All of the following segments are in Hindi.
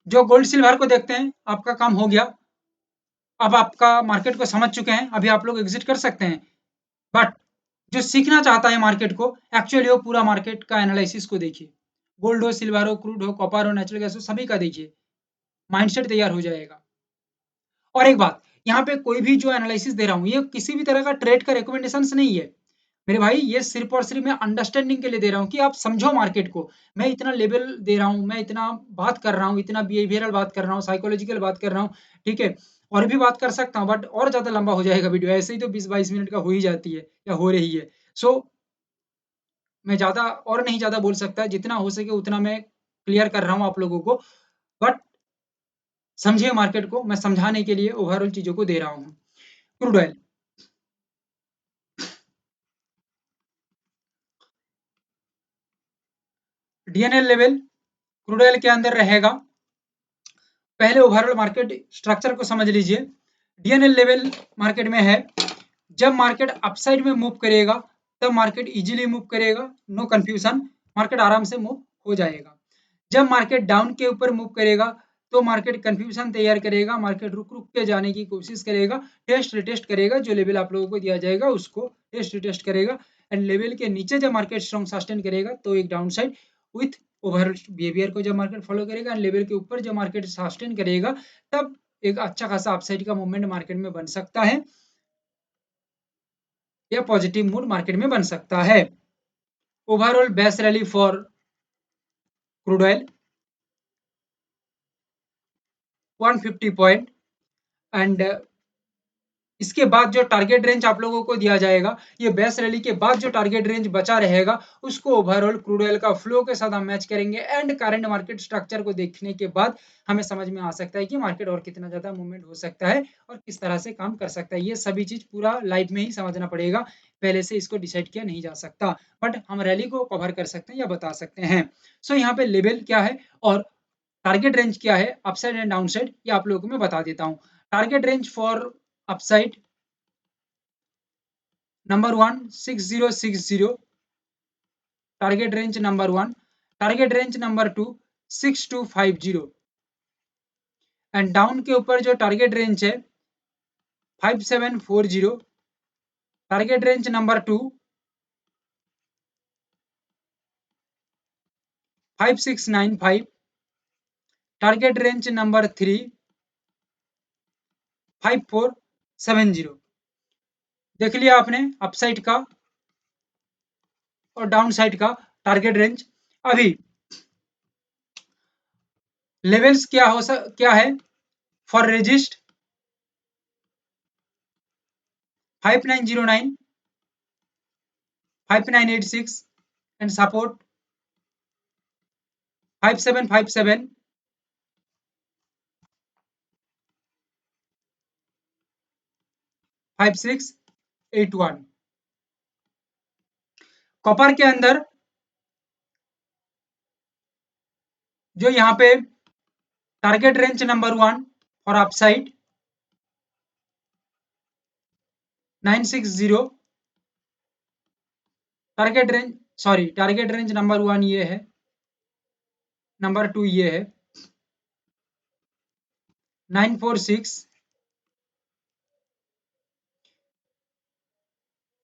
जो गोल्ड सिल्वर को देखते हैं, आपका काम हो गया। अब आपका मार्केट को समझ चुके हैं, अभी आप लोग एग्जिट कर सकते हैं। बट जो सीखना चाहता है मार्केट को, एक्चुअली वो पूरा मार्केट का एनालिसिस को देखिए। गोल्ड हो, सिल्वर हो, क्रूड हो, कॉपर हो, नेचुरल गैस हो, सभी का देखिए। माइंडसेट तैयार हो जाएगा। और एक बात, यहाँ पे कोई भी जो एनालिसिस दे रहा हूँ, ये किसी भी तरह का ट्रेड का रिकमेंडेशन नहीं है मेरे भाई। ये सिर्फ और सिर्फ मैं अंडरस्टैंडिंग के लिए दे रहा हूँ कि आप समझो मार्केट को। मैं इतना लेवल दे रहा हूँ, मैं इतना बात कर रहा हूँ, इतना बिहेवियरल बात कर रहा हूँ, साइकोलॉजिकल बात कर रहा हूँ, ठीक है। और भी बात कर सकता हूँ, बट और ज्यादा लंबा हो जाएगा वीडियो, ऐसे ही तो 20-22 मिनट का हो ही जाती है या हो रही है। सो मैं ज्यादा और नहीं ज्यादा बोल सकता, जितना हो सके उतना मैं क्लियर कर रहा हूँ आप लोगों को। बट समझिए मार्केट को, मैं समझाने के लिए ओवरऑल चीजों को दे रहा हूँ। Crude oil, DNL level crude oil के अंदर रहेगा। पहले ओवरऑल मार्केट स्ट्रक्चर को समझ लीजिए। डीएनएल लेवल मार्केट में है, जब मार्केट अपसाइड में मूव करेगा तब मार्केट इजीली मूव करेगा, नो कंफ्यूजन, मार्केट आराम से मूव हो जाएगा। जब मार्केट डाउन के ऊपर मूव करेगा तो मार्केट कंफ्यूजन तैयार करेगा, मार्केट रुक रुक के जाने की कोशिश करेगा, टेस्ट रिटेस्ट करेगा, जो लेवल आप लोगों को दिया जाएगा उसको टेस्ट रिटेस्ट करेगा। एंड लेवल के नीचे जब मार्केट स्ट्रॉन्ग सस्टेन करेगा तो एक down side with over behaviour को जब मार्केट फॉलो करेगा, एंड लेवल के ऊपर जब मार्केट सस्टेन करेगा तब एक अच्छा खासा अपसाइड का मूवमेंट मार्केट में बन सकता है, या पॉजिटिव मूड मार्केट में बन सकता है। Overall best rally for crude oil 150 point. And इसके बाद जो टारगेट रेंज आप लोगों को दिया जाएगा, ये बेस्ट रैली के बाद जो टारगेट रेंज बचा रहेगा उसको ओवरऑल क्रूड ऑयल का फ्लो के साथ हम मैच करेंगे, एंड करंट मार्केट स्ट्रक्चर को देखने के बाद हमें समझ में आ सकता है कि मार्केट और कितना ज्यादा मूवमेंट हो सकता है और किस तरह से काम कर सकता है। ये सभी चीज पूरा लाइव में ही समझना पड़ेगा, पहले से इसको डिसाइड किया नहीं जा सकता। बट हम रैली को कवर कर सकते हैं या बता सकते हैं। सो यहाँ पे लेवल क्या है और टारगेट रेंज क्या है, अपसाइड एंड डाउनसाइड, ये आप लोगों को मैं बता देता हूँ। Target range for upside number 1 6060, target range number 1। Target range number 2 6250। And down के ऊपर जो टारगेट रेंज है 5740। Target range number 2 5695। Target range number 3 5470। देख लिया आपने अपसाइड का और डाउन साइड का टारगेट रेंज। अभी लेवल्स क्या है for resist 5909 5986 and support 5757 5681। Copper के अंदर जो यहाँ पे टारगेट रेंज नंबर 1 और upside 960। Target range, sorry, target range number 1 ये है, नंबर 2 ये है 946।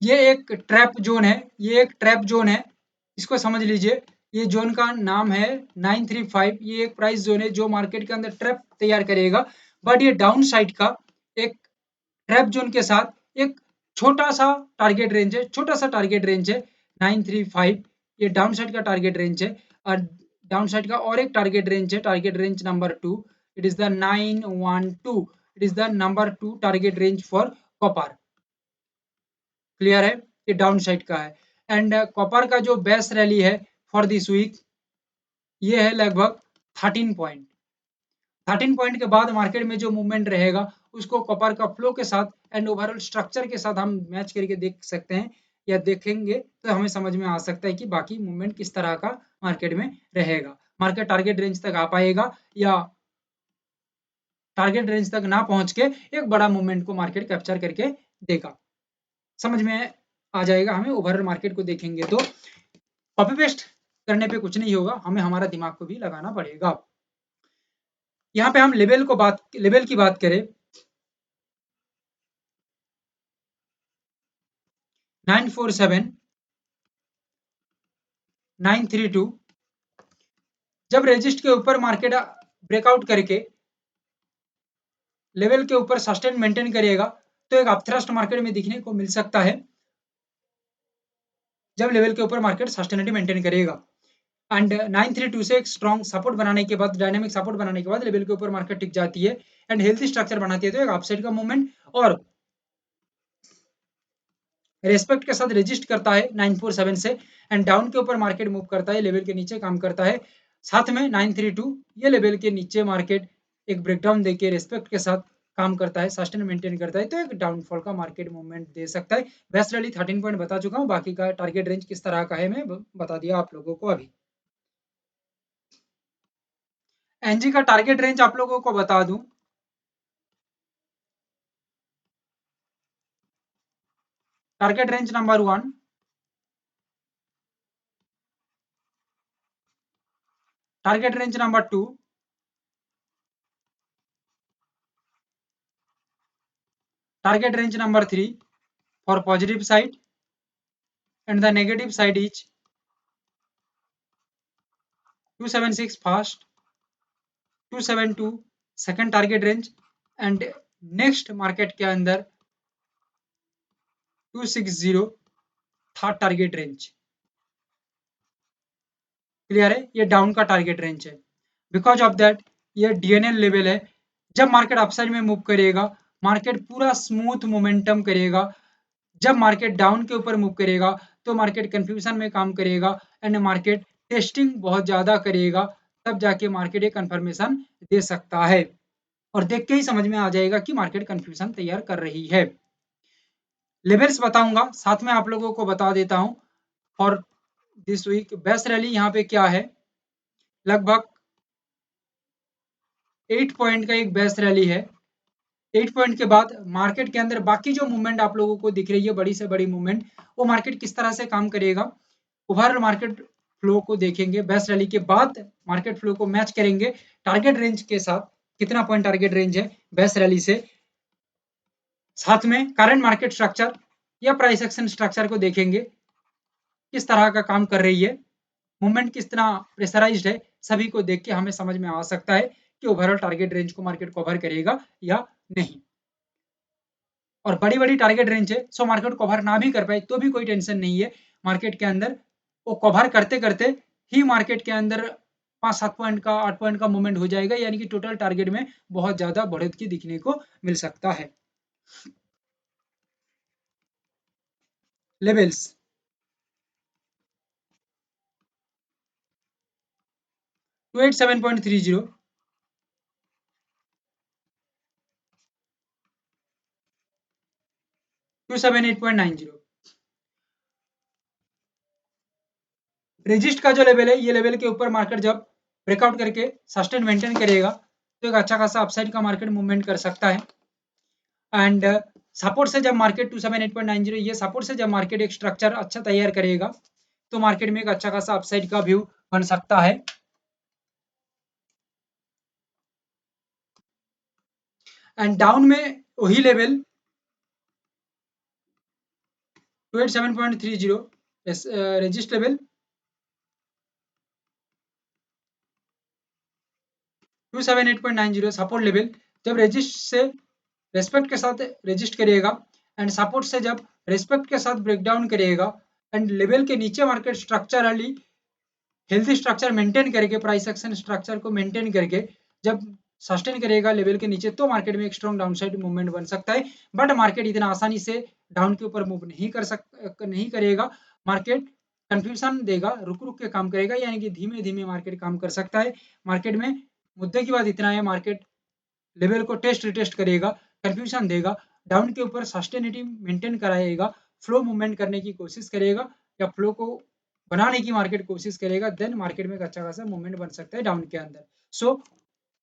ये एक ट्रैप जोन है, ये एक ट्रैप जोन है, इसको समझ लीजिए। ये जोन का नाम है 935। ये एक प्राइस जोन है जो मार्केट के अंदर ट्रैप तैयार करेगा। बट ये डाउन साइड का एक ट्रैप जोन के साथ एक छोटा सा टारगेट रेंज है, छोटा सा टारगेट रेंज है 935। ये डाउन साइड का टारगेट रेंज है। और डाउन साइड का और एक टारगेट रेंज है, target range number 2, it is the 912। It is the number 2 target range for copper. Clear है, ये डाउन साइड का है। एंड कॉपर का जो बेस्ट रैली है फॉर दिस वीक ये है लगभग 13 पॉइंट। 13 पॉइंट के बाद मार्केट में जो मूवमेंट रहेगा उसको कॉपर का फ्लो के साथ एंड ओवरऑल स्ट्रक्चर के साथ हम मैच करके देख सकते हैं, या देखेंगे तो हमें समझ में आ सकता है कि बाकी मूवमेंट किस तरह का मार्केट में रहेगा। मार्केट टारगेट रेंज तक आ पाएगा या टारगेट रेंज तक ना पहुंच के एक बड़ा मूवमेंट को मार्केट कैप्चर करके देगा। समझ में आ जाएगा हमें। ओवरऑल मार्केट को देखेंगे तो कॉपी पेस्ट करने पे कुछ नहीं होगा, हमें हमारा दिमाग को भी लगाना पड़ेगा। यहाँ पे हम लेवल की बात करें 947 932, जब रेजिस्ट के ऊपर मार्केट ब्रेकआउट करके लेवल के ऊपर सस्टेन मेंटेन करेगा तो एक अपथ्रस्ट मार्केट में दिखने को मिल सकता है, जब लेवल के ऊपर मार्केट सस्टेनिटी मेंटेन करेगा। एंड 932 से एक स्ट्रॉन्ग सपोर्ट बनाने के बाद, डायनामिक सपोर्ट बनाने के बाद लेवल के ऊपर मार्केट टिक जाती है एंड हेल्थी स्ट्रक्चर बनाती है, तो एक अपसाइड का मूवमेंट और रेस्पेक्ट के साथ रेजिस्ट करता है 947 से एंड डाउन के ऊपर मार्केट मूव करता है, लेवल के नीचे काम करता है। साथ में 932 ये लेवल के नीचे मार्केट एक ब्रेकडाउन देके रेस्पेक्ट के साथ काम करता है, सस्टेन मेंटेन करता है, तो एक डाउनफॉल का मार्केट मूवमेंट दे सकता है। बेस्ट रैली 13 पॉइंट बता चुका हूँ, बाकी का टारगेट रेंज किस तरह का है मैं बता दिया आप लोगों को। अभी एनजी का टारगेट रेंज आप लोगों को बता दूं, target range number 1 target range number 2 target range number 3 for positive side and the negative side is 276 first, 272 second target range and next market के अंदर 260 थर्ड टारगेट रेंज। क्लियर है, ये डाउन का टारगेट रेंज है। बिकॉज ऑफ दैट ये डीएनएल लेवल है, जब मार्केट अपसाइड में मूव करेगा मार्केट पूरा स्मूथ मोमेंटम करेगा, जब मार्केट डाउन के ऊपर मूव करेगा तो मार्केट कंफ्यूजन में काम करेगा एंड मार्केट टेस्टिंग बहुत ज्यादा करेगा, तब जाके मार्केट एक कंफर्मेशन दे सकता है और देख के ही समझ में आ जाएगा कि मार्केट कंफ्यूजन तैयार कर रही है। लेवल्स बताऊंगा, साथ में आप लोगों को बता देता हूं for this week best rally यहाँ पे क्या है, लगभग 8 पॉइंट का एक बेस्ट रैली है। 8 पॉइंट के बाद मार्केट के अंदर बाकी जो मूवमेंट आप लोगों को दिख रही है बड़ी से बड़ी मूवमेंट, वो मार्केट किस तरह से काम करेगा, ओवरऑल मार्केट फ्लो को देखेंगे, बेस्ट रैली के बाद मार्केट फ्लो को मैच करेंगे टारगेट रेंज के साथ, कितना पॉइंट टारगेट रेंज है बेस्ट रैली से, साथ में करंट मार्केट स्ट्रक्चर या प्राइस एक्शन स्ट्रक्चर को देखेंगे किस तरह का काम कर रही है, मूवमेंट कितना प्रेशराइज्ड है, सभी को देख के हमें समझ में आ सकता है कि ओवरऑल टारगेट रेंज को मार्केट कवर करेगा या नहीं। और बड़ी बड़ी टारगेट रेंज है, सो मार्केट कवर ना भी कर पाए तो भी कोई टेंशन नहीं है, मार्केट के अंदर वो कवर करते करते ही मार्केट के अंदर 5-7 पॉइंट का 8 पॉइंट का मूवमेंट हो जाएगा, यानी कि टोटल टारगेट में बहुत ज्यादा बढ़ोतरी दिखने को मिल सकता है। लेवल्स 287.30, 278.90, रेजिस्ट का जो लेवल है, ये लेवल के ऊपर मार्केट जब ब्रेकआउट करके सस्टेन मेंटेन करेगा तो एक अच्छा खासा अपसाइड का मार्केट मूवमेंट कर सकता है। एंड सपोर्ट से जब मार्केट 278.90, ये सपोर्ट से जब मार्केट एक स्ट्रक्चर अच्छा तैयार करेगा तो मार्केट में एक अच्छा खासा अपसाइड का व्यू बन सकता है। एंड डाउन में वही level 287.30 resist level, 278.90 support level, जब रेजिस्ट से रेस्पेक्ट के साथ रेजिस्ट करेगा एंड सपोर्ट से जब रेस्पेक्ट के साथ ब्रेकडाउन करेगा एंड लेवल के नीचे market structurally healthy structure maintain करके, प्राइस एक्शन स्ट्रक्चर को मेंटेन करके जब सस्टेन करेगा लेवल के नीचे, तो मार्केट में एक स्ट्रॉन्ग डाउनसाइड मूवमेंट बन सकता है। बट मार्केट इतना आसानी से डाउन के ऊपर मूव नहीं करेगा, मार्केट कंफ्यूजन देगा, रुक रुक के काम करेगा, यानी कि धीमे धीमे मार्केट काम कर सकता है। मार्केट में मुद्दे की बात इतना है, मार्केट लेवल को टेस्ट रिटेस्ट करेगा, कंफ्यूजन देगा, डाउन के ऊपर सस्टेनिटी मेंटेन कराएगा, फ्लो मूवमेंट करने की कोशिश करेगा या फ्लो को बनाने की मार्केट कोशिश करेगा, देन मार्केट में एक अच्छा खासा मूवमेंट बन सकता है डाउन के अंदर। सो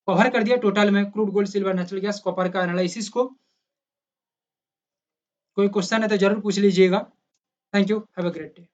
कवर कर दिया टोटल में crude gold silver natural gas copper का एनालिसिस को। कोई क्वेश्चन है तो जरूर पूछ लीजिएगा। Thank you, have a great day.